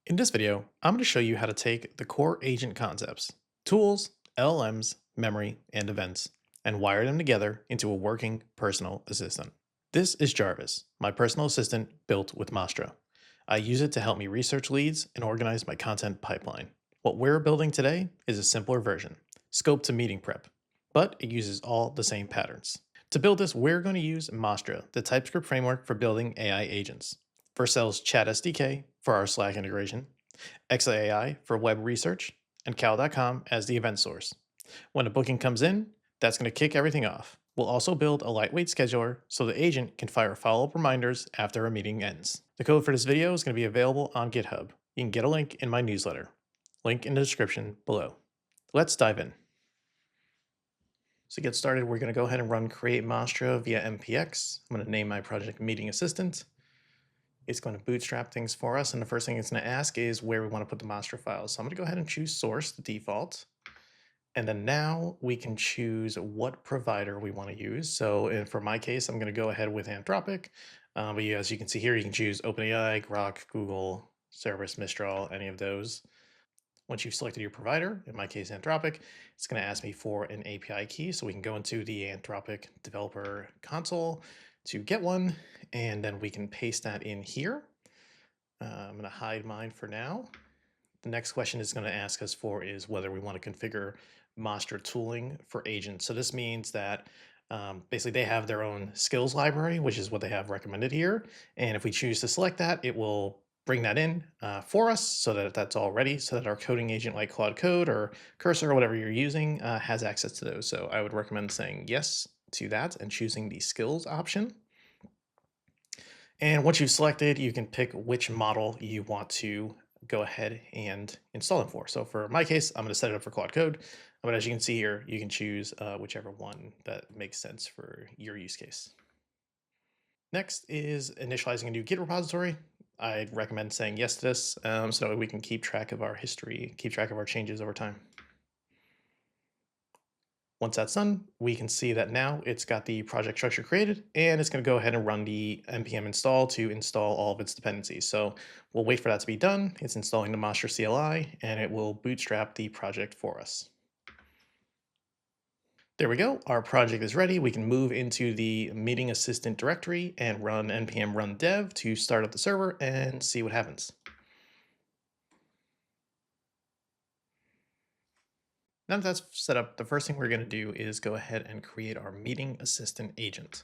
In this video, I'm going to show you how to take the core agent concepts, tools, LLMs, memory, and events, and wire them together into a working personal assistant. This is Jarvis, my personal assistant built with Mastra. I use it to help me research leads and organize my content pipeline. What we're building today is a simpler version, scoped to meeting prep, but it uses all the same patterns. To build this, we're going to use Mastra, the TypeScript framework for building AI agents. Vercel's Chat SDK for our Slack integration, Exa AI for web research, and cal.com as the event source. When a booking comes in, that's going to kick everything off. We'll also build a lightweight scheduler so the agent can fire follow-up reminders after a meeting ends. The code for this video is going to be available on GitHub. You can get a link in my newsletter. Link in the description below. Let's dive in. So to get started, we're going to go ahead and run create Mastra via npx. I'm going to name my project Meeting Assistant. It's going to bootstrap things for us. And the first thing it's going to ask is where we want to put the Mastra files. So I'm going to go ahead and choose source, the default. And then now we can choose what provider we want to use. So for my case, I'm going to go ahead with Anthropic. But as you can see here, you can choose OpenAI, ngrok, Google, Cerberus, Mistral, any of those. Once you've selected your provider, in my case Anthropic, it's going to ask me for an API key. So we can go into the Anthropic developer console to get one, and then we can paste that in here. I'm going to hide mine for now. The next question it's going to ask us for is whether we want to configure Mastra tooling for agents. So this means that basically they have their own skills library, which is what they have recommended here. And if we choose to select that, it will bring that in for us so that that's all ready, so that our coding agent like Claude Code or Cursor or whatever you're using has access to those. So I would recommend saying yes to that and choosing the skills option. And once you've selected, you can pick which model you want to go ahead and install them for. So for my case, I'm going to set it up for Claude Code. But as you can see here, you can choose whichever one that makes sense for your use case. Next is initializing a new Git repository. I'd recommend saying yes to this so that we can keep track of our history, keep track of our changes over time. Once that's done, we can see that now it's got the project structure created, and it's going to go ahead and run the npm install to install all of its dependencies. So we'll wait for that to be done. It's installing the Mastra CLI, and it will bootstrap the project for us. There we go. Our project is ready. We can move into the Meeting Assistant directory and run npm run dev to start up the server and see what happens. Now that that's set up, the first thing we're going to do is go ahead and create our Meeting Assistant agent.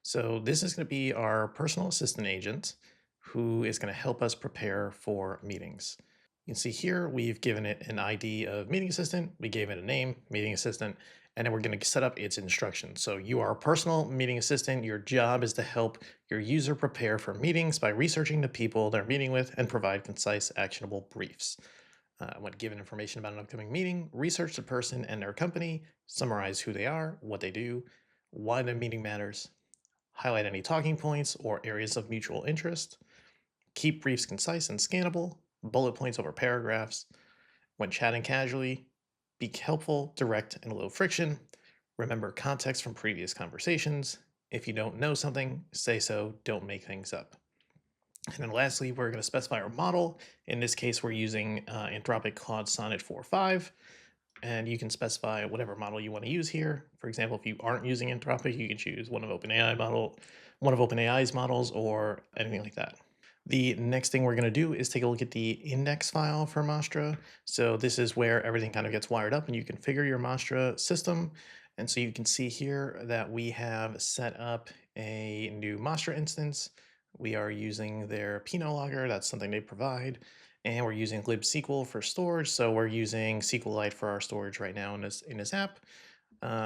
So this is going to be our personal assistant agent who is going to help us prepare for meetings. You can see here we've given it an ID of Meeting Assistant, we gave it a name, Meeting Assistant, and then we're going to set up its instructions. So you are a personal meeting assistant. Your job is to help your user prepare for meetings by researching the people they're meeting with and provide concise, actionable briefs. When given information about an upcoming meeting, research the person and their company, summarize who they are, what they do, why the meeting matters, highlight any talking points or areas of mutual interest, keep briefs concise and scannable, bullet points over paragraphs. When chatting casually, be helpful, direct, and low friction. Remember context from previous conversations. If you don't know something, say so, don't make things up. And then lastly, we're going to specify our model. In this case, we're using Anthropic Claude Sonnet 4.5. And you can specify whatever model you want to use here. For example, if you aren't using Anthropic, you can choose one of OpenAI's models or anything like that. The next thing we're going to do is take a look at the index file for Mastra. So this is where everything kind of gets wired up and you configure your Mastra system. And so you can see here that we have set up a new Mastra instance. We are using their Pinot logger. That's something they provide. And we're using libsql for storage. So we're using SQLite for our storage right now in this app.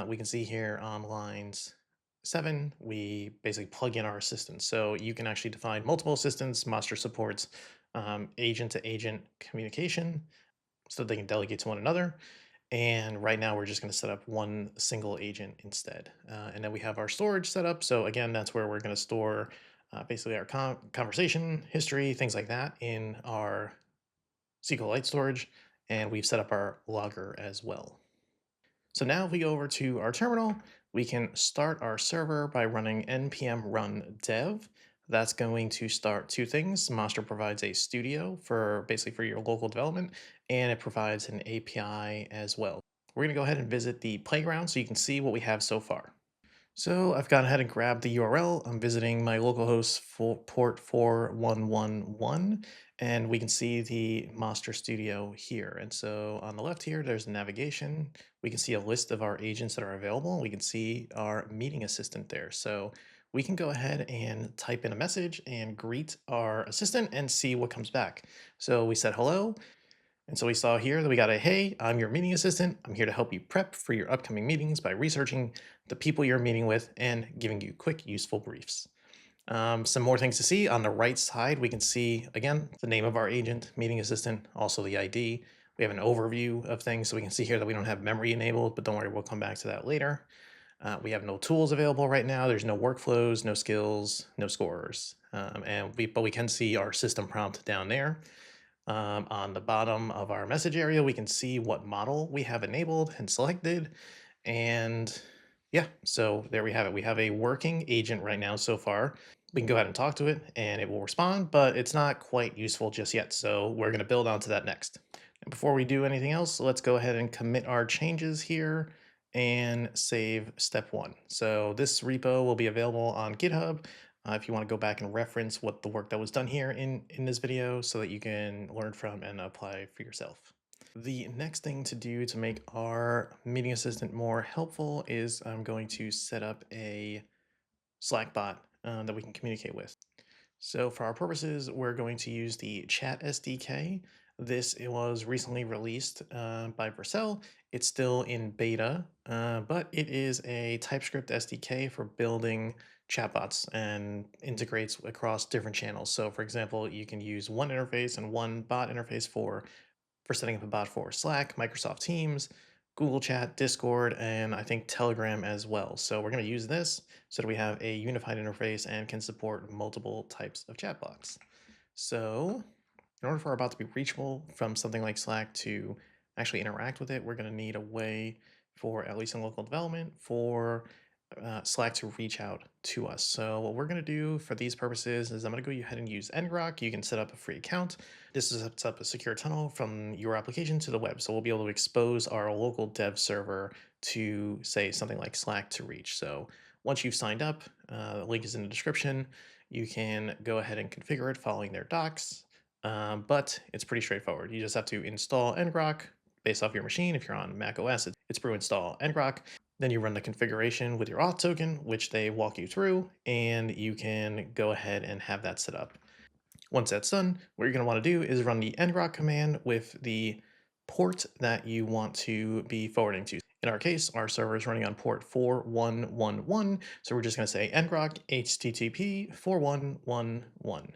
We can see here on lines 7, we basically plug in our assistants. So you can actually define multiple assistants. Mastra supports agent-to-agent communication so they can delegate to one another. And right now we're just going to set up one single agent instead. And then we have our storage set up. So again, that's where we're going to store basically our conversation history, things like that in our SQLite storage. And we've set up our logger as well. So now if we go over to our terminal, we can start our server by running npm run dev. That's going to start two things. Mastra provides a studio for basically for your local development, and it provides an API as well. We're going to go ahead and visit the playground so you can see what we have so far. So I've gone ahead and grabbed the URL. I'm visiting my localhost for port 4111, and we can see the Mastra Studio here. And so on the left here, there's navigation. We can see a list of our agents that are available. We can see our meeting assistant there. So we can go ahead and type in a message and greet our assistant and see what comes back. So we said hello. And so we saw here that we got a, hey, I'm your meeting assistant. I'm here to help you prep for your upcoming meetings by researching the people you're meeting with and giving you quick, useful briefs. Some more things to see. On the right side, we can see, again, the name of our agent, meeting assistant, also the ID. We have an overview of things, so we can see here that we don't have memory enabled, but don't worry, we'll come back to that later. We have no tools available right now. There's no workflows, no skills, no scores. But we can see our system prompt down there. On the bottom of our message area, we can see what model we have enabled and selected. And yeah, so there we have it. We have a working agent right now so far. We can go ahead and talk to it and it will respond, but it's not quite useful just yet. So we're going to build onto that next. And before we do anything else, let's go ahead and commit our changes here and save step one. So this repo will be available on GitHub if you want to go back and reference what the work that was done here in this video so that you can learn from and apply for yourself. The next thing to do to make our meeting assistant more helpful is I'm going to set up a Slack bot that we can communicate with. So for our purposes, we're going to use the Chat SDK. It was recently released by Vercel. It's still in beta, but it is a TypeScript SDK for building chatbots and integrates across different channels. So for example, you can use one interface and one bot interface for setting up a bot for Slack, Microsoft Teams, Google Chat, Discord, and I think Telegram as well. So we're going to use this so that we have a unified interface and can support multiple types of chatbots. So in order for our bot to be reachable from something like Slack to actually interact with it, we're going to need a way for, at least in local development, for Slack to reach out to us. So what we're going to do for these purposes is I'm going to go ahead and use ngrok. You can set up a free account. This sets up a secure tunnel from your application to the web. So we'll be able to expose our local dev server to, say, something like Slack to reach. So once you've signed up, the link is in the description. You can go ahead and configure it following their docs. But it's pretty straightforward. You just have to install ngrok based off your machine. If you're on Mac OS, it's brew install ngrok. Then you run the configuration with your auth token, which they walk you through, and you can go ahead and have that set up. Once that's done, what you're going to want to do is run the ngrok command with the port that you want to be forwarding to. In our case, our server is running on port 4111, so we're just going to say ngrok http 4111.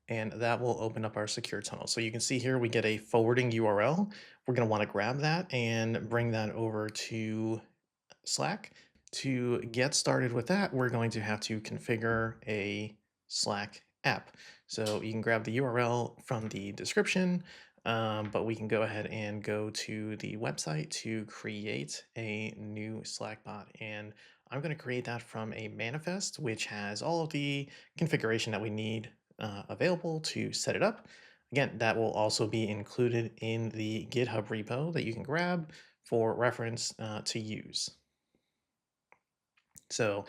And that will open up our secure tunnel. So you can see here we get a forwarding URL. We're going to want to grab that and bring that over to Slack. To get started with that, we're going to have to configure a Slack app. So you can grab the URL from the description, but we can go ahead and go to the website to create a new Slack bot. And I'm going to create that from a manifest, which has all of the configuration that we need available to set it up. Again, that will also be included in the GitHub repo that you can grab for reference to use. So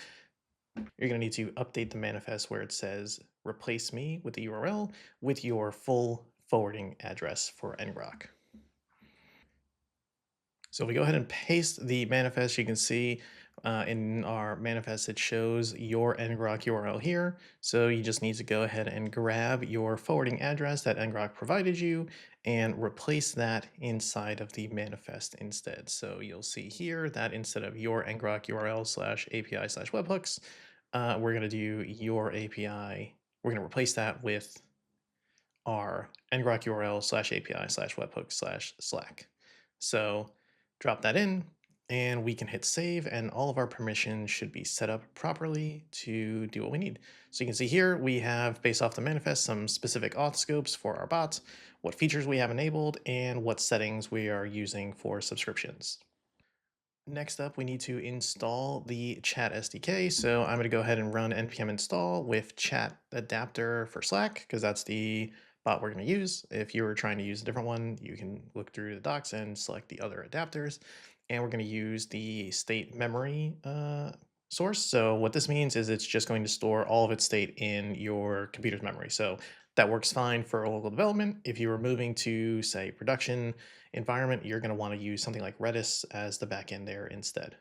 you're going to need to update the manifest where it says replace me with the URL with your full forwarding address for ngrok. So if we go ahead and paste the manifest, you can see in our manifest, it shows your ngrok URL here. So you just need to go ahead and grab your forwarding address that ngrok provided you and replace that inside of the manifest instead. So you'll see here that instead of your ngrok URL slash API slash webhooks, we're going to do your API. We're going to replace that with our ngrok URL slash API slash webhook slash Slack. So drop that in and we can hit save and all of our permissions should be set up properly to do what we need. So you can see here we have, based off the manifest, some specific auth scopes for our bots, what features we have enabled, and what settings we are using for subscriptions. Next up, we need to install the Chat SDK. So I'm going to go ahead and run npm install with chat adapter for Slack, because that's the bot we're going to use. If you were trying to use a different one, you can look through the docs and select the other adapters. And we're going to use the state memory source. So what this means is it's just going to store all of its state in your computer's memory. So that works fine for local development. If you were moving to, say, production environment, you're going to want to use something like Redis as the backend there instead.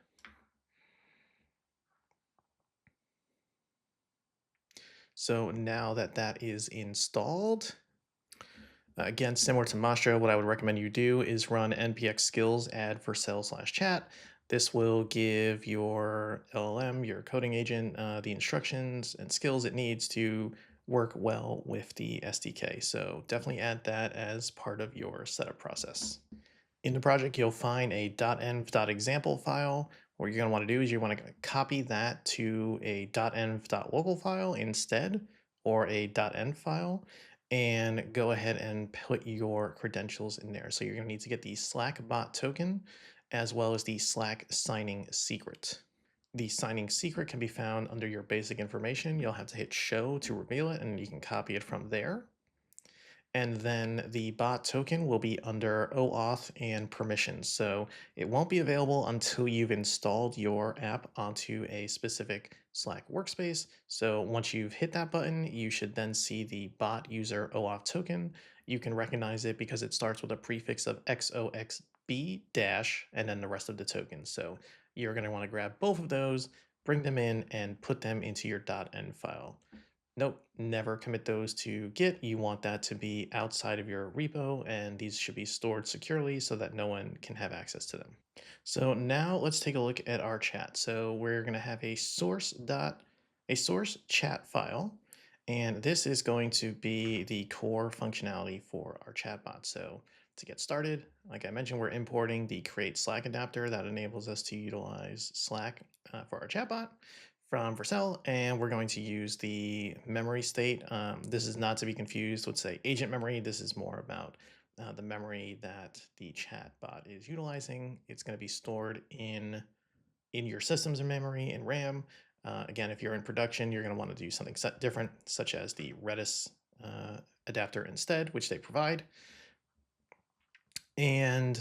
So now that that is installed, again, similar to Mastra, what I would recommend you do is run npx skills add vercel/chat. This will give your LLM, your coding agent, the instructions and skills it needs to work well with the SDK. So definitely add that as part of your setup process. In the project, you'll find a .env.example file. What you're going to want to do is you want to copy that to a .env.local file instead, or a .env file, and go ahead and put your credentials in there. So you're going to need to get the Slack bot token as well as the Slack signing secret. The signing secret can be found under your basic information. You'll have to hit show to reveal it, and you can copy it from there. And then the bot token will be under OAuth and permissions. So it won't be available until you've installed your app onto a specific Slack workspace. So once you've hit that button, you should then see the bot user OAuth token. You can recognize it because it starts with a prefix of XOXB dash and then the rest of the tokens. So you're going to want to grab both of those, bring them in, and put them into your .env file. Nope, never commit those to Git. You want that to be outside of your repo, and these should be stored securely so that no one can have access to them. So now let's take a look at our chat. So we're going to have a source chat file, and this is going to be the core functionality for our chatbot. So to get started, like I mentioned, we're importing the create Slack adapter that enables us to utilize Slack for our chatbot from Vercel, and we're going to use the memory state. This is not to be confused with, say, agent memory. This is more about the memory that the chat bot is utilizing. It's going to be stored in your system's memory and RAM. Again, if you're in production, you're going to want to do something different, such as the Redis adapter instead, which they provide. And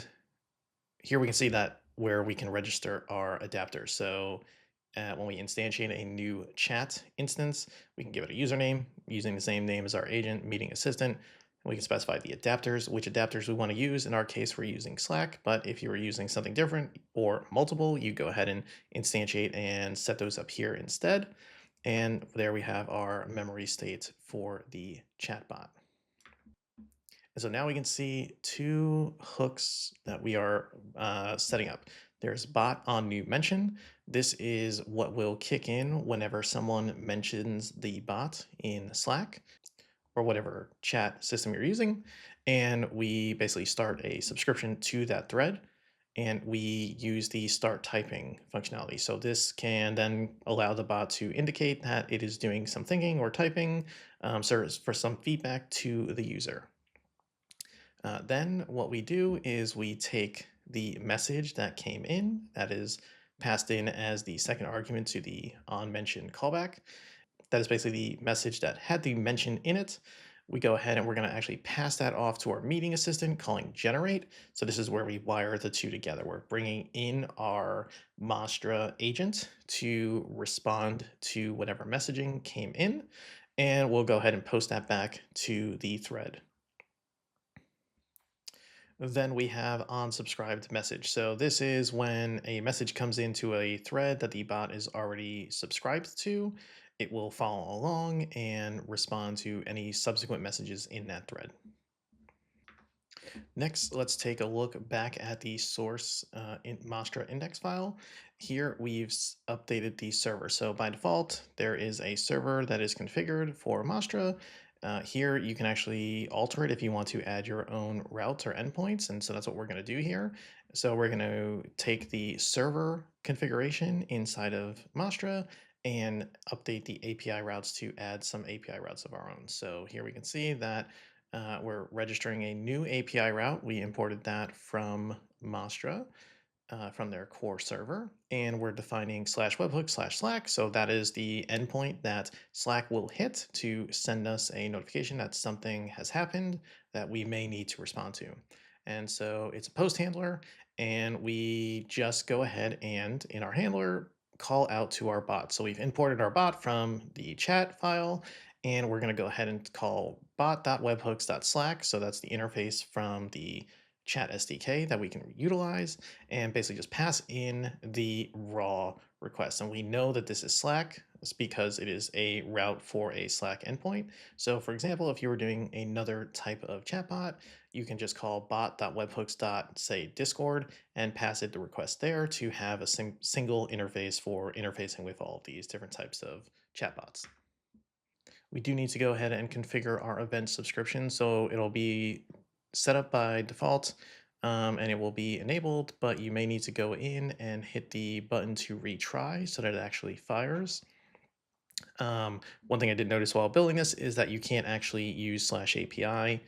here we can see that where we can register our adapter. So when we instantiate a new chat instance, we can give it a username using the same name as our agent, meeting assistant. And we can specify the adapters, which adapters we want to use. In our case, we're using Slack, but if you were using something different or multiple, you go ahead and instantiate and set those up here instead. And there we have our memory state for the chatbot. And so now we can see two hooks that we are setting up. There's bot on new mention. This is what will kick in whenever someone mentions the bot in Slack or whatever chat system you're using. And we basically start a subscription to that thread. And we use the start typing functionality. So this can then allow the bot to indicate that it is doing some thinking or typing, serves for some feedback to the user. Then what we do is we take the message that came in, that is passed in as the second argument to the onMention callback. That is basically the message that had the mention in it. We go ahead and we're going to actually pass that off to our meeting assistant calling generate. So this is where we wire the two together. We're bringing in our Mastra agent to respond to whatever messaging came in, and we'll go ahead and post that back to the thread. Then we have unsubscribed message. So this is when a message comes into a thread that the bot is already subscribed to. It will follow along and respond to any subsequent messages in that thread. Next, let's take a look back at the source in Mastra index file. Here we've updated the server. So by default, there is a server that is configured for Mastra. Here you can actually alter it if you want to add your own routes or endpoints. And so that's what we're going to do here. So we're going to take the server configuration inside of Mastra and update the API routes to add some API routes of our own. So here we can see that we're registering a new API route. We imported that from Mastra. from their core server, and we're defining /webhook /Slack. So that is the endpoint that Slack will hit to send us a notification that something has happened that we may need to respond to. And so it's a post handler, and we just go ahead and in our handler call out to our bot. So we've imported our bot from the chat file, and we're going to go ahead and call bot.webhooks.slack. So that's the interface from the chat SDK that we can utilize, and basically just pass in the raw request. And we know that this is Slack because it is a route for a Slack endpoint. So for example, if you were doing another type of chatbot, you can just call bot.webhooks.say Discord and pass it the request there to have a single interface for interfacing with all of these different types of chatbots. We do need to go ahead and configure our event subscription. So it'll be set up by default, and it will be enabled, but you may need to go in and hit the button to retry so that it actually fires. One thing I did notice while building this is that you can't actually use /API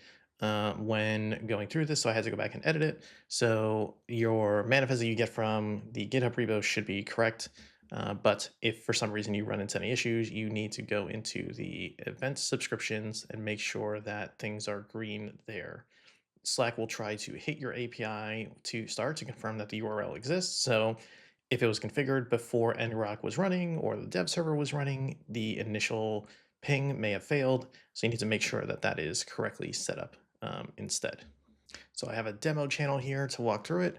when going through this, so I had to go back and edit it. So your manifest that you get from the GitHub repo should be correct. But if for some reason you run into any issues, you need to go into the event subscriptions and make sure that things are green there. Slack will try to hit your API to start to confirm that the URL exists. So if it was configured before ngrok was running or the dev server was running, the initial ping may have failed. So you need to make sure that that is correctly set up instead. So I have a demo channel here to walk through it.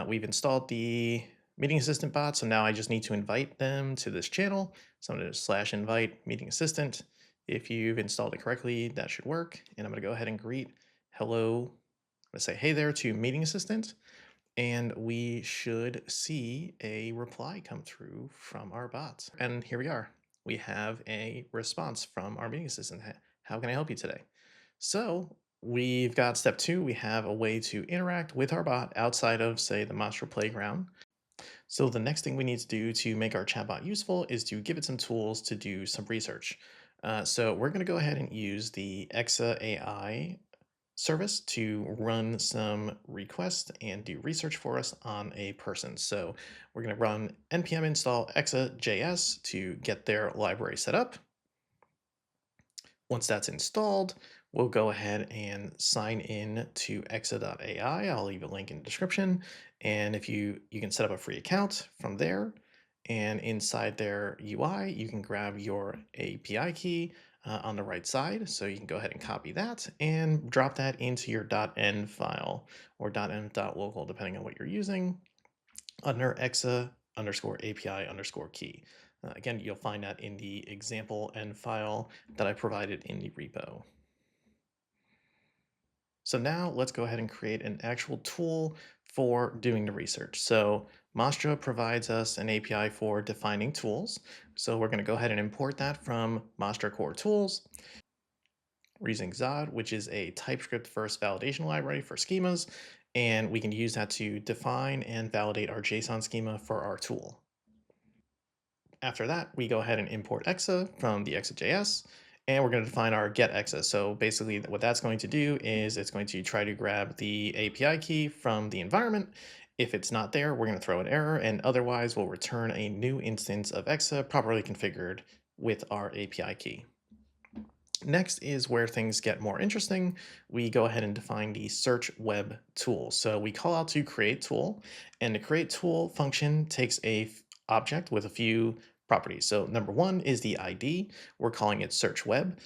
We've installed the meeting assistant bot, so now I just need to invite them to this channel. So I'm going to /invite meeting assistant. If you've installed it correctly, that should work. And I'm going to go ahead and greet hello. I'm going to say hey there to meeting assistant, and we should see a reply come through from our bots. And here we are. We have a response from our meeting assistant. How can I help you today? So we've got step 2. We have a way to interact with our bot outside of, say, the Mastra playground. So the next thing we need to do to make our chatbot useful is to give it some tools to do some research. So we're going to go ahead and use the Exa AI service to run some requests and do research for us on a person. So we're going to run npm install exa.js to get their library set up. Once that's installed, we'll go ahead and sign in to exa.ai. I'll leave a link in the description. And if you can set up a free account from there. And inside their UI, you can grab your API key on the right side. So you can go ahead and copy that and drop that into your .env file or .env.local, depending on what you're using, under exa_API_key. Again, you'll find that in the example env file that I provided in the repo. So now let's go ahead and create an actual tool for doing the research. So Mastra provides us an API for defining tools. So we're going to go ahead and import that from Mastra core tools. We're using Zod, which is a TypeScript first validation library for schemas. And we can use that to define and validate our JSON schema for our tool. After that, we go ahead and import exa from the exa.js, and we're going to define our get exa. So basically what that's going to do is it's going to try to grab the API key from the environment. If it's not there, we're going to throw an error, and otherwise we'll return a new instance of exa properly configured with our API key. Next is where things get more interesting. We go ahead and define the search web tool. So we call out to create tool, and the create tool function takes a object with a few properties. So number 1 is the ID. We're calling it search web.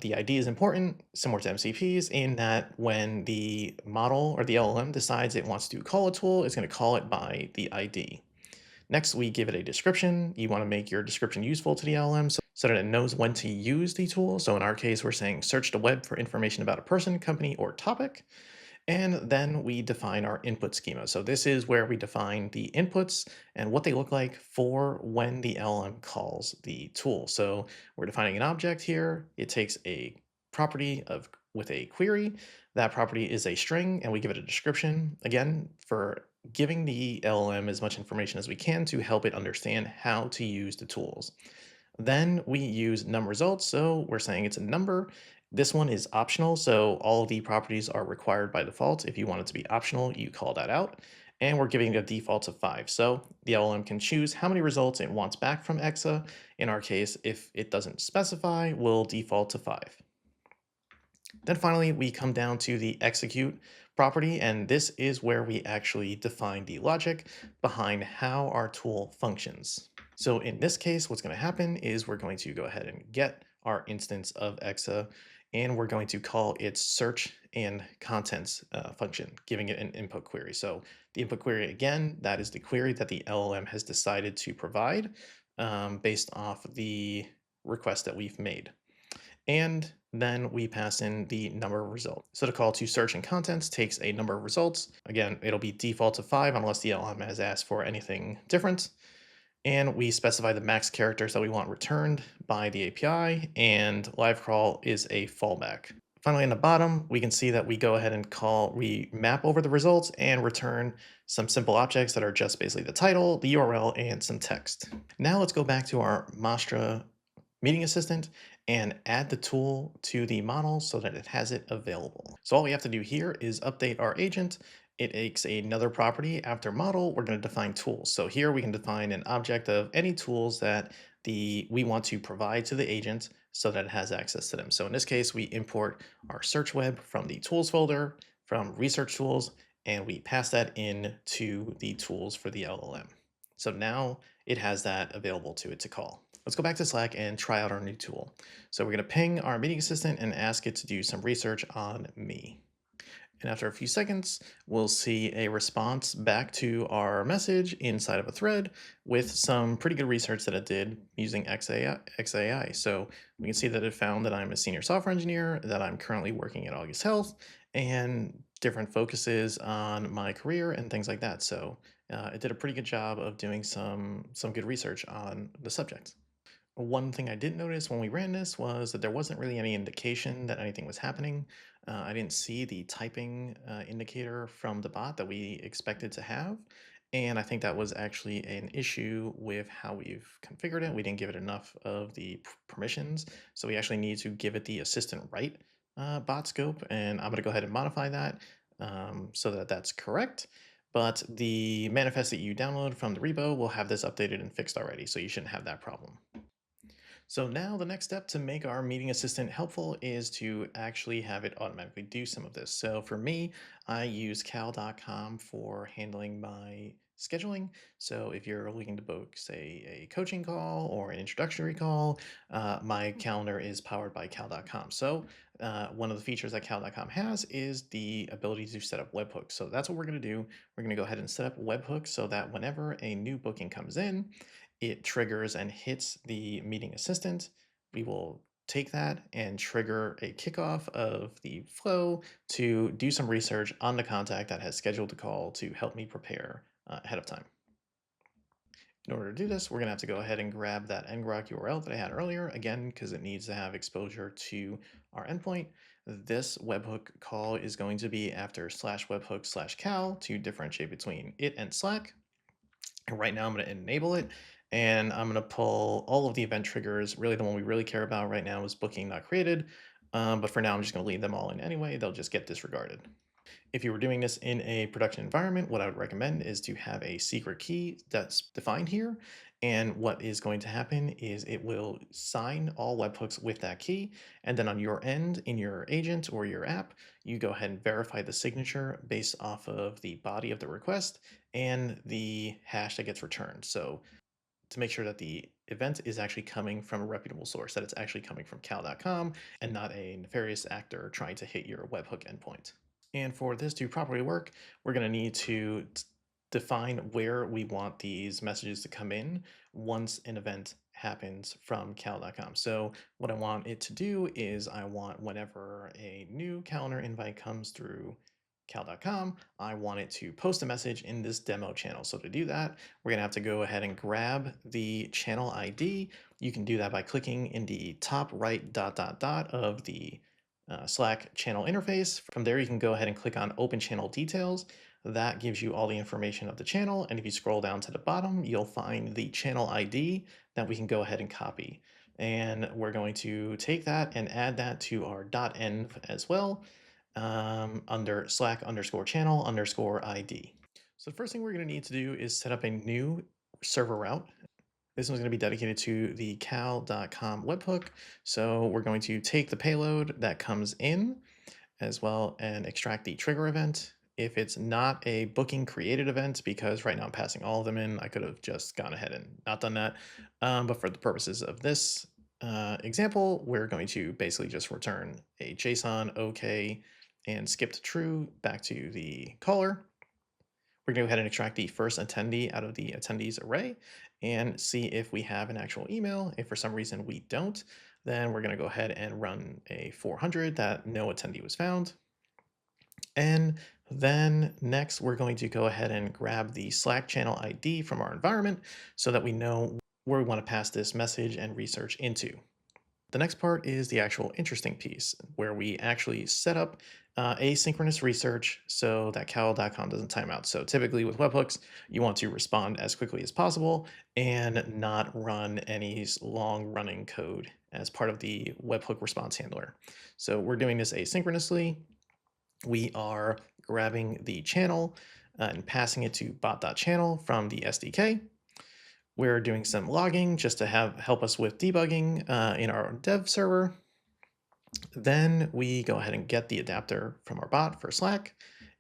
The ID is important, similar to MCPs, in that when the model or the LLM decides it wants to call a tool, it's going to call it by the ID. Next, we give it a description. You want to make your description useful to the LLM so that it knows when to use the tool. So in our case, we're saying search the web for information about a person, company, or topic. And then we define our input schema. So this is where we define the inputs and what they look like for when the LLM calls the tool. So we're defining an object here. It takes a property with a query. That property is a string, and we give it a description, again, for giving the LLM as much information as we can to help it understand how to use the tools. Then we use num results. So we're saying it's a number. This one is optional, so all of the properties are required by default. If you want it to be optional, you call that out. And we're giving it a default of 5. So the LLM can choose how many results it wants back from Exa. In our case, if it doesn't specify, we'll default to 5. Then finally, we come down to the execute property, and this is where we actually define the logic behind how our tool functions. So in this case, what's going to happen is we're going to go ahead and get our instance of Exa, and we're going to call its search and contents function, giving it an input query. So the input query, again, that is the query that the LLM has decided to provide based off the request that we've made. And then we pass in the number of results. So the call to search and contents takes a number of results. Again, it'll be default to 5 unless the LM has asked for anything different. And we specify the max characters that we want returned by the API, and live crawl is a fallback. Finally, in the bottom, we can see that we go ahead and we map over the results and return some simple objects that are just basically the title, the URL, and some text. Now let's go back to our Mastra meeting assistant and add the tool to the model so that it has it available. So all we have to do here is update our agent. It takes another property after model. We're going to define tools. So here we can define an object of any tools that we want to provide to the agent so that it has access to them. So in this case, we import our search web from the tools folder, from research tools, and we pass that in to the tools for the LLM. So now it has that available to it to call. Let's go back to Slack and try out our new tool. So we're going to ping our meeting assistant and ask it to do some research on me. And after a few seconds, we'll see a response back to our message inside of a thread with some pretty good research that it did using Exa AI. So we can see that it found that I'm a senior software engineer, that I'm currently working at August Health, and different focuses on my career and things like that. So it did a pretty good job of doing some good research on the subject. One thing I did notice when we ran this was that there wasn't really any indication that anything was happening. I didn't see the typing indicator from the bot that we expected to have. And I think that was actually an issue with how we've configured it. We didn't give it enough of the permissions. So we actually need to give it the assistant right bot scope. And I'm going to go ahead and modify that so that that's correct. But the manifest that you download from the repo will have this updated and fixed already. So you shouldn't have that problem. So now the next step to make our meeting assistant helpful is to actually have it automatically do some of this. So for me, I use cal.com for handling my scheduling. So if you're looking to book, say, a coaching call or an introductory call, my calendar is powered by cal.com. So one of the features that cal.com has is the ability to set up webhooks. So that's what we're going to do. We're going to go ahead and set up webhooks so that whenever a new booking comes in, it triggers and hits the meeting assistant. We will take that and trigger a kickoff of the flow to do some research on the contact that has scheduled the call to help me prepare ahead of time. In order to do this, we're going to have to go ahead and grab that ngrok URL that I had earlier, again, because it needs to have exposure to our endpoint. This webhook call is going to be after /webhook/cal to differentiate between it and Slack. And right now I'm going to enable it, and I'm going to pull all of the event triggers. Really, the one we really care about right now is booking not created. But for now, I'm just going to leave them all in anyway. They'll just get disregarded. If you were doing this in a production environment, what I would recommend is to have a secret key that's defined here. And what is going to happen is it will sign all webhooks with that key. And then on your end, in your agent or your app, you go ahead and verify the signature based off of the body of the request and the hash that gets returned. So to make sure that the event is actually coming from a reputable source, that it's actually coming from cal.com and not a nefarious actor trying to hit your webhook endpoint. And for this to properly work, we're going to need to define where we want these messages to come in once an event happens from cal.com. So what I want it to do is I want whenever a new calendar invite comes through cal.com, I want it to post a message in this demo channel. So to do that, we're going to have to go ahead and grab the channel ID. You can do that by clicking in the top right ... of the Slack channel interface. From there, you can go ahead and click on Open Channel Details. That gives you all the information of the channel. And if you scroll down to the bottom, you'll find the channel ID that we can go ahead and copy. And we're going to take that and add that to our .env as well, under Slack underscore channel underscore ID. So the first thing we're going to need to do is set up a new server route. This one's going to be dedicated to the cal.com webhook. So we're going to take the payload that comes in as well and extract the trigger event. If it's not a booking created event, because right now I'm passing all of them in, I could have just gone ahead and not done that. But for the purposes of this example, we're going to basically just return a JSON, okay, and skip to true back to the caller. We're going to go ahead and extract the first attendee out of the attendees array and see if we have an actual email. If for some reason we don't, then we're going to go ahead and run a 400 that no attendee was found. And then next, we're going to go ahead and grab the Slack channel ID from our environment so that we know where we want to pass this message and research into. The next part is the actual interesting piece where we actually set up asynchronous research so that cal.com doesn't time out. So typically with webhooks, you want to respond as quickly as possible and not run any long running code as part of the webhook response handler. So we're doing this asynchronously. We are grabbing the channel and passing it to bot.channel from the SDK. We're doing some logging just to help us with debugging in our dev server. Then we go ahead and get the adapter from our bot for Slack,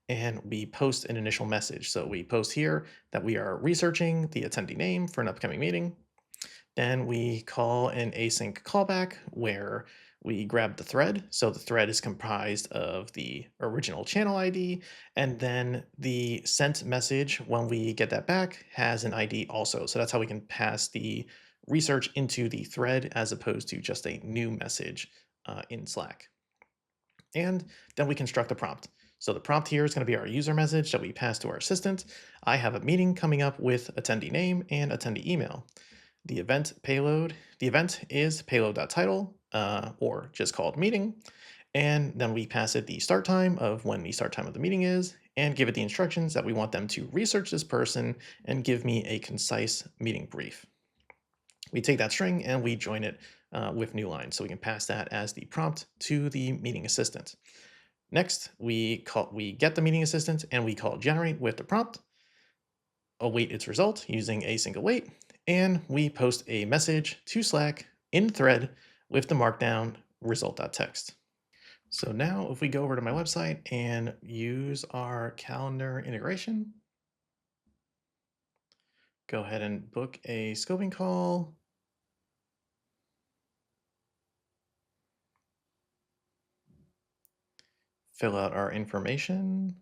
and we post an initial message. So we post here that we are researching the attendee name for an upcoming meeting. Then we call an async callback where we grab the thread. So the thread is comprised of the original channel ID, and then the sent message, when we get that back, has an ID also. So that's how we can pass the research into the thread as opposed to just a new message in Slack. And then we construct the prompt. So the prompt here is going to be our user message that we pass to our assistant. I have a meeting coming up with attendee name and attendee email. The event is payload.title, or just called meeting. And then we pass it the start time of when the start time of the meeting is, and give it the instructions that we want them to research this person and give me a concise meeting brief. We take that string and we join it with new lines. So we can pass that as the prompt to the meeting assistant. Next, we get the meeting assistant and we call generate with the prompt, await its result using async await, and we post a message to Slack in thread with the markdown result.txt. So now if we go over to my website and use our calendar integration, go ahead and book a scoping call. Fill out our information.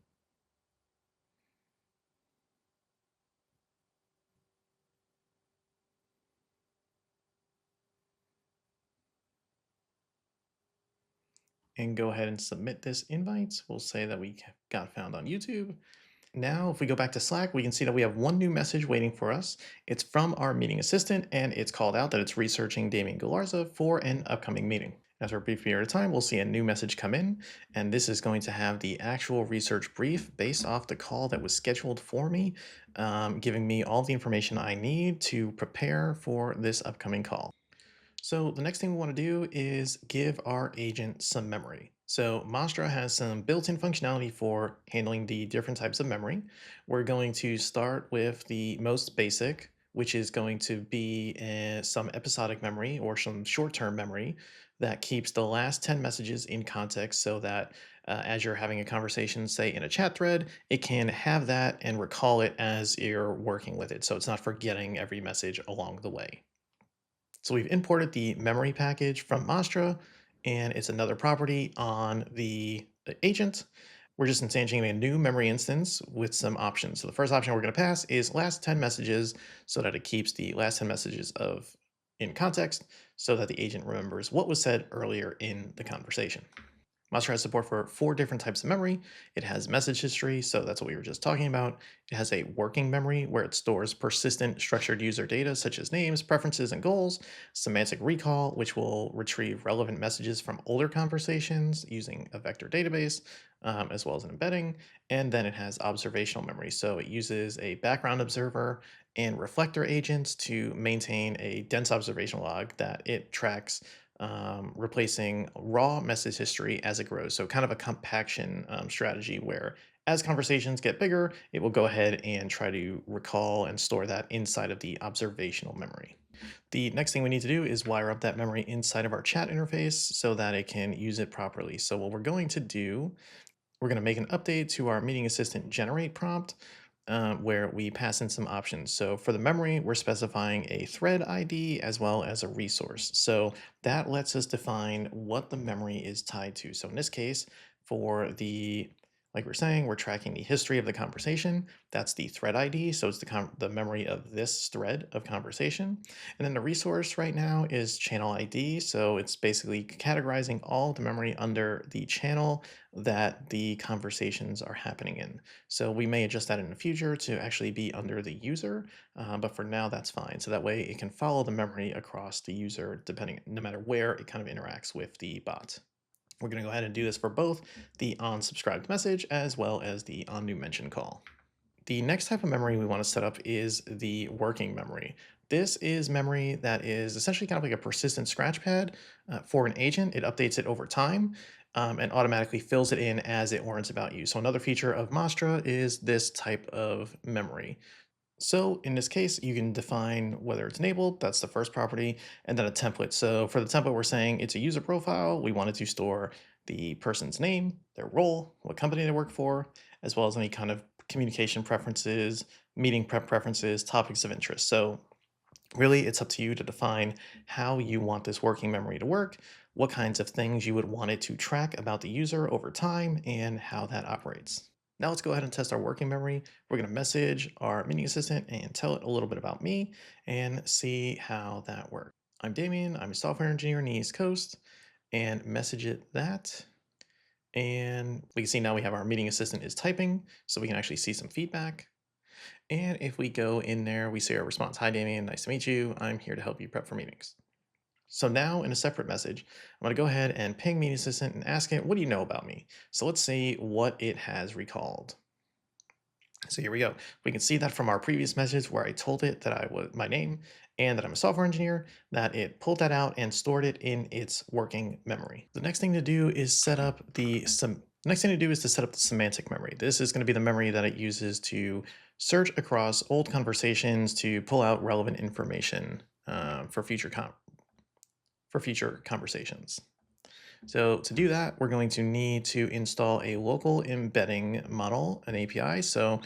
And go ahead and submit this invite. We'll say that we got found on YouTube. Now, if we go back to Slack, we can see that we have one new message waiting for us. It's from our meeting assistant, and it's called out that it's researching Damien Galarza for an upcoming meeting. After a brief period of time, we'll see a new message come in, and this is going to have the actual research brief based off the call that was scheduled for me, giving me all the information I need to prepare for this upcoming call. So the next thing we want to do is give our agent some memory. So Mastra has some built-in functionality for handling the different types of memory. We're going to start with the most basic, which is going to be some episodic memory or some short-term memory that keeps the last 10 messages in context so that as you're having a conversation, say in a chat thread, it can have that and recall it as you're working with it. So it's not forgetting every message along the way. So we've imported the memory package from Mastra, and it's another property on the agent. We're just instantiating a new memory instance with some options. So the first option we're going to pass is last 10 messages so that it keeps the last 10 messages in context so that the agent remembers what was said earlier in the conversation. Mastra has support for 4 different types of memory. It has message history, so that's what we were just talking about. It has a working memory where it stores persistent structured user data such as names, preferences, and goals. Semantic recall, which will retrieve relevant messages from older conversations using a vector database, as well as an embedding. And then it has observational memory, so it uses a background observer and reflector agents to maintain a dense observational log that it tracks, replacing raw message history as it grows. So kind of a compaction strategy where as conversations get bigger, it will go ahead and try to recall and store that inside of the observational memory. The next thing we need to do is wire up that memory inside of our chat interface so that it can use it properly. So what we're going to do, we're going to make an update to our meeting assistant generate prompt, where we pass in some options. So for the memory, we're specifying a thread ID as well as a resource. So that lets us define what the memory is tied to. So in this case, for the, like we're saying, we're tracking the history of the conversation. That's the thread ID. So it's the memory of this thread of conversation. And then the resource right now is channel ID. So it's basically categorizing all the memory under the channel that the conversations are happening in. So we may adjust that in the future to actually be under the user, but for now that's fine. So that way it can follow the memory across the user depending, no matter where it kind of interacts with the bot. We're going to go ahead and do this for both the on-subscribed message as well as the on-new-mention call. The next type of memory we want to set up is the working memory. This is memory that is essentially kind of like a persistent scratchpad for an agent. It updates it over time, and automatically fills it in as it learns about you. So another feature of Mastra is this type of memory. So in this case, you can define whether it's enabled, that's the first property, and then a template. So for the template, we're saying it's a user profile. We want it to store the person's name, their role, what company they work for, as well as any kind of communication preferences, meeting prep preferences, topics of interest. So really, it's up to you to define how you want this working memory to work, what kinds of things you would want it to track about the user over time, and how that operates. Now let's go ahead and test our working memory. We're going to message our meeting assistant and tell it a little bit about me and see how that works. I'm Damien. I'm a software engineer in the East Coast, and message it that. And we can see now we have our meeting assistant is typing, so we can actually see some feedback. And if we go in there, we see our response. Hi, Damien. Nice to meet you. I'm here to help you prep for meetings. So now in a separate message, I'm going to go ahead and ping Meeting Assistant and ask it, what do you know about me? So let's see what it has recalled. So here we go. We can see that from our previous message where I told it that I was my name and that I'm a software engineer, that it pulled that out and stored it in its working memory. The next thing to do is set up the semantic memory. This is going to be the memory that it uses to search across old conversations to pull out relevant information for future conversations. So to do that, we're going to need to install a local embedding model, an API. So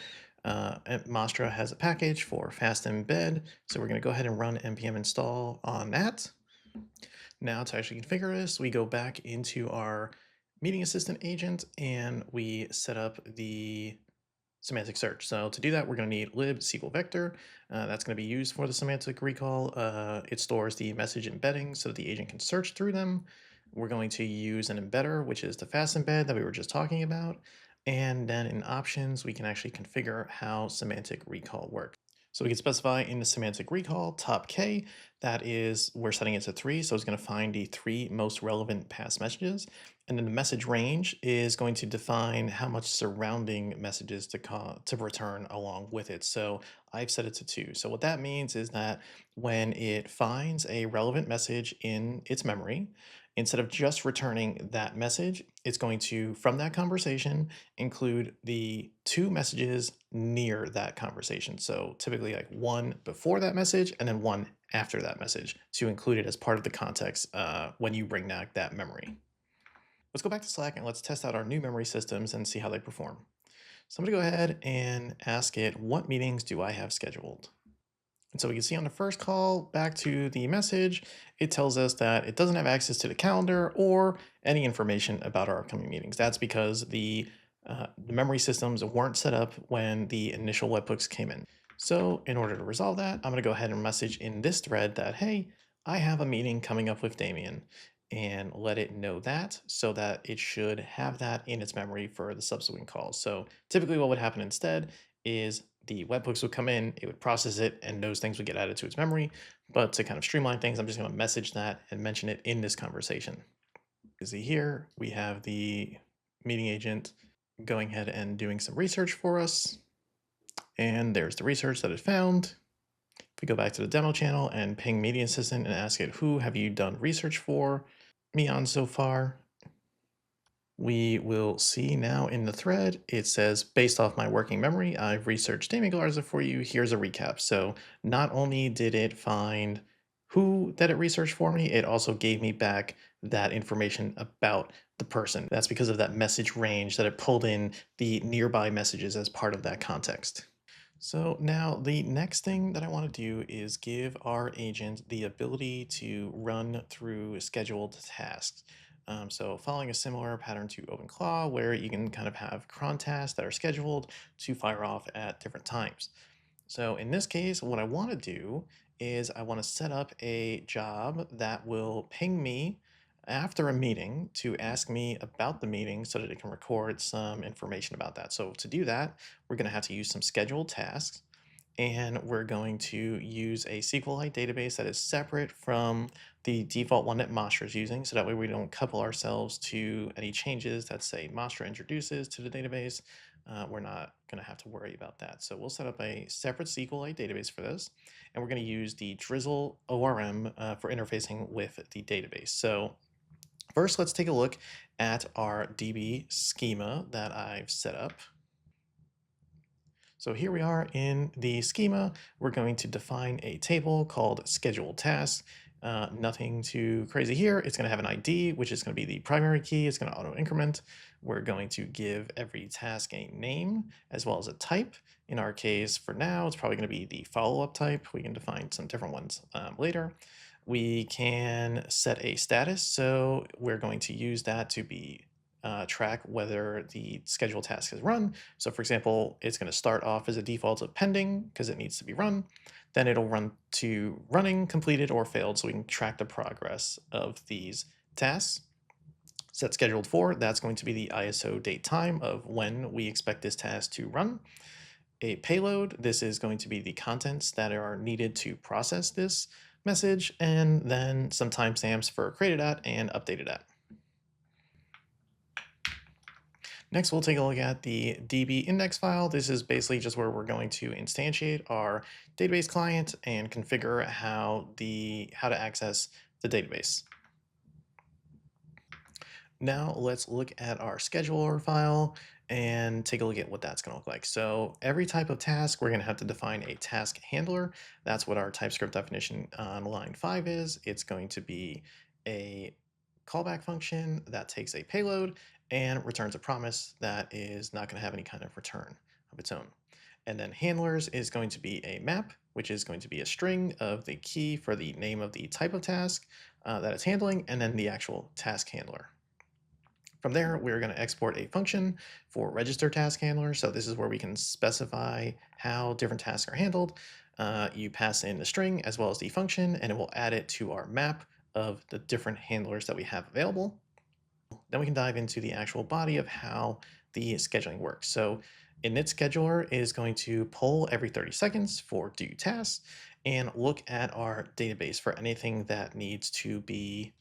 Mastra has a package for fast embed. So we're going to go ahead and run npm install on that. Now to actually configure this, we go back into our meeting assistant agent and we set up the semantic search. So to do that, we're going to need lib SQL vector. That's going to be used for the semantic recall. It stores the message embeddings so that the agent can search through them. We're going to use an embedder, which is the fast embed that we were just talking about. And then in options, we can actually configure how semantic recall works. So we can specify in the semantic recall top K, that is, we're setting it to 3. So it's going to find the 3 most relevant past messages. And then the message range is going to define how much surrounding messages to return along with it. So I've set it to 2. So what that means is that when it finds a relevant message in its memory, instead of just returning that message, it's going to, from that conversation, include the 2 messages near that conversation. So typically like 1 before that message and then 1 after that message to include it as part of the context when you bring back that memory. Let's go back to Slack and let's test out our new memory systems and see how they perform. So I'm going to go ahead and ask it, what meetings do I have scheduled? And so we can see on the first call back to the message, it tells us that it doesn't have access to the calendar or any information about our upcoming meetings. That's because the memory systems weren't set up when the initial webhooks came in. So in order to resolve that, I'm going to go ahead and message in this thread that, hey, I have a meeting coming up with Damien. and let it know that so that it should have that in its memory for the subsequent calls. So typically what would happen instead is the webhooks would come in, it would process it, and those things would get added to its memory. But to kind of streamline things, I'm just going to message that and mention it in this conversation. You see here, we have the meeting agent going ahead and doing some research for us. And there's the research that it found. If we go back to the demo channel and ping Meeting Assistant and ask it, who have you done research for me on so far? We will see now in the thread, it says, based off my working memory, I've researched naming Garza for you. Here's a recap. So not only did it find who that it researched for me, it also gave me back that information about the person. That's because of that message range that it pulled in the nearby messages as part of that context. So now the next thing that I want to do is give our agent the ability to run through scheduled tasks. So following a similar pattern to OpenClaw, where you can kind of have cron tasks that are scheduled to fire off at different times. So in this case, what I want to do is I want to set up a job that will ping me after a meeting to ask me about the meeting so that it can record some information about that. So to do that, we're going to have to use some scheduled tasks, and we're going to use a SQLite database that is separate from the default one that Mastra is using, so that way we don't couple ourselves to any changes that, say, Mastra introduces to the database. We're not going to have to worry about that. So we'll set up a separate SQLite database for this, and we're going to use the Drizzle ORM for interfacing with the database. So first, let's take a look at our DB schema that I've set up. So here we are in the schema. We're going to define a table called scheduled tasks. Nothing too crazy here. It's going to have an ID, which is going to be the primary key. It's going to auto increment. We're going to give every task a name as well as a type. In our case, for now, it's probably going to be the follow-up type. We can define some different ones later. We can set a status. So we're going to use that to be track whether the scheduled task is run. So for example, it's going to start off as a default of pending because it needs to be run. Then it'll run to running, completed, or failed, so we can track the progress of these tasks. Set scheduled for, that's going to be the ISO date time of when we expect this task to run. A payload, this is going to be the contents that are needed to process this message, and then some timestamps for created at and updated at. Next, we'll take a look at the DB index file. This is basically just where we're going to instantiate our database client and configure how to access the database. Now let's look at our scheduler file and take a look at what that's going to look like. So every type of task, we're going to have to define a task handler. That's what our TypeScript definition on line 5 is. It's going to be a callback function that takes a payload and returns a promise that is not going to have any kind of return of its own. And then handlers is going to be a map, which is going to be a string of the key for the name of the type of task that it's handling, and then the actual task handler. From there, we're going to export a function for register task handler. So this is where we can specify how different tasks are handled. You pass in the string as well as the function, and it will add it to our map of the different handlers that we have available. Then we can dive into the actual body of how the scheduling works. So init scheduler is going to poll every 30 seconds for due tasks and look at our database for anything that needs to be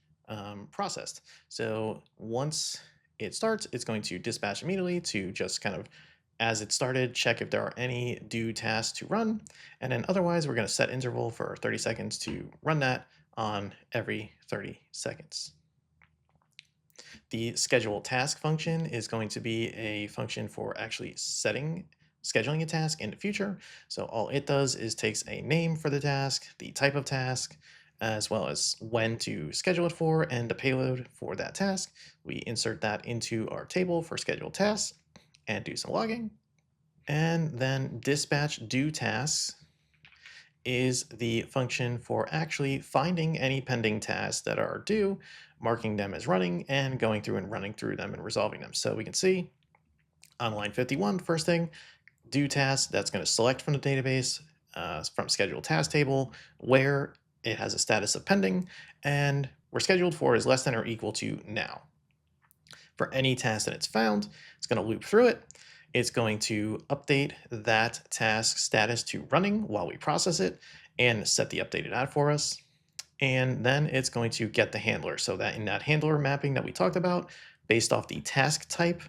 processed. So once it starts, it's going to dispatch immediately to just kind of, as it started, check if there are any due tasks to run. And then otherwise, we're going to set interval for 30 seconds to run that on every 30 seconds. The schedule task function is going to be a function for actually scheduling a task in the future. So all it does is takes a name for the task, the type of task, as well as when to schedule it for and the payload for that task. We insert that into our table for scheduled tasks and do some logging. And then dispatch due tasks is the function for actually finding any pending tasks that are due, marking them as running, and going through and running through them and resolving them. So we can see on line 51, first thing, due task, that's going to select from the database, from scheduled task table, where it has a status of pending, and we're scheduled for is less than or equal to now. For any task that it's found, it's going to loop through it. It's going to update that task status to running while we process it and set the updated ad for us. And then it's going to get the handler. So that in that handler mapping that we talked about, based off the task type,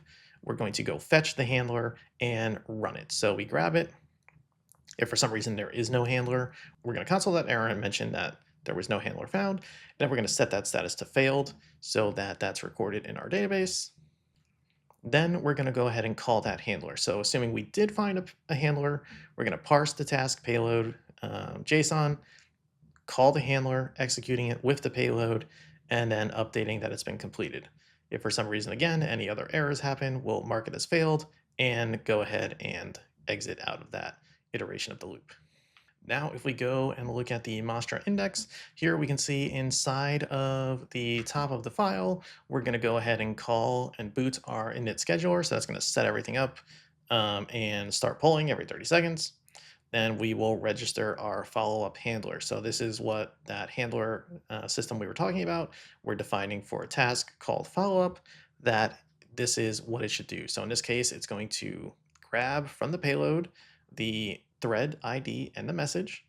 we're going to go fetch the handler and run it. So we grab it. If for some reason there is no handler, we're going to console that error and mention that there was no handler found. And then we're going to set that status to failed so that that's recorded in our database. Then we're going to go ahead and call that handler. So assuming we did find a handler, we're going to parse the task payload JSON, call the handler, executing it with the payload, and then updating that it's been completed. If for some reason, again, any other errors happen, we'll mark it as failed and go ahead and exit out of that iteration of the loop. Now, if we go and look at the Mastra index, here we can see inside of the top of the file, we're going to go ahead and call and boot our init scheduler. So that's going to set everything up and start polling every 30 seconds. Then we will register our follow-up handler. So this is what that handler system we were talking about. We're defining for a task called follow-up that this is what it should do. So in this case, it's going to grab from the payload the thread ID and the message.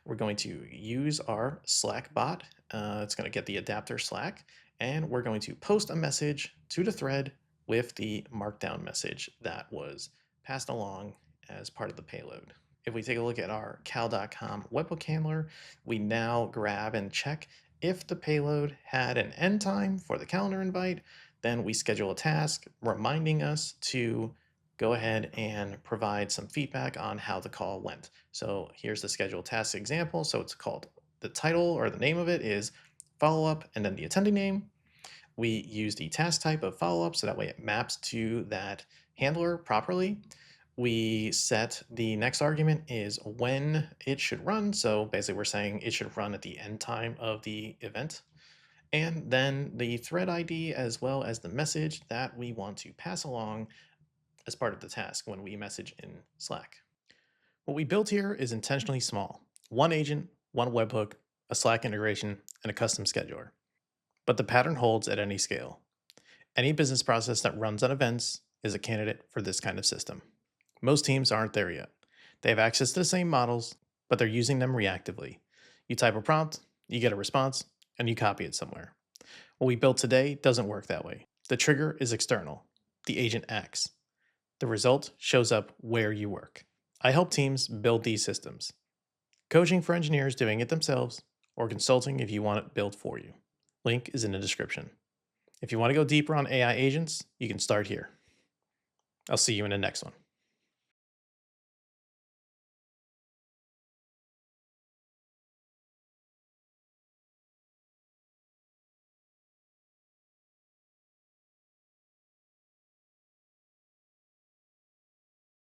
We're going to use our Slack bot. It's going to get the adapter Slack, and we're going to post a message to the thread with the markdown message that was passed along as part of the payload. If we take a look at our cal.com webhook handler, we now grab and check if the payload had an end time for the calendar invite. Then we schedule a task reminding us to go ahead and provide some feedback on how the call went. So here's the scheduled task example. So it's called, the title or the name of it is follow-up and then the attendee name. We use the task type of follow-up so that way it maps to that handler properly. We set the next argument is when it should run. So basically we're saying it should run at the end time of the event. And then the thread ID as well as the message that we want to pass along as part of the task when we message in Slack. What we built here is intentionally small. One agent, one webhook, a Slack integration, and a custom scheduler. But the pattern holds at any scale. Any business process that runs on events is a candidate for this kind of system. Most teams aren't there yet. They have access to the same models, but they're using them reactively. You type a prompt, you get a response, and you copy it somewhere. What we built today doesn't work that way. The trigger is external. The agent acts. The result shows up where you work. I help teams build these systems. Coaching for engineers doing it themselves, or consulting if you want it built for you. Link is in the description. If you want to go deeper on AI agents, you can start here. I'll see you in the next one.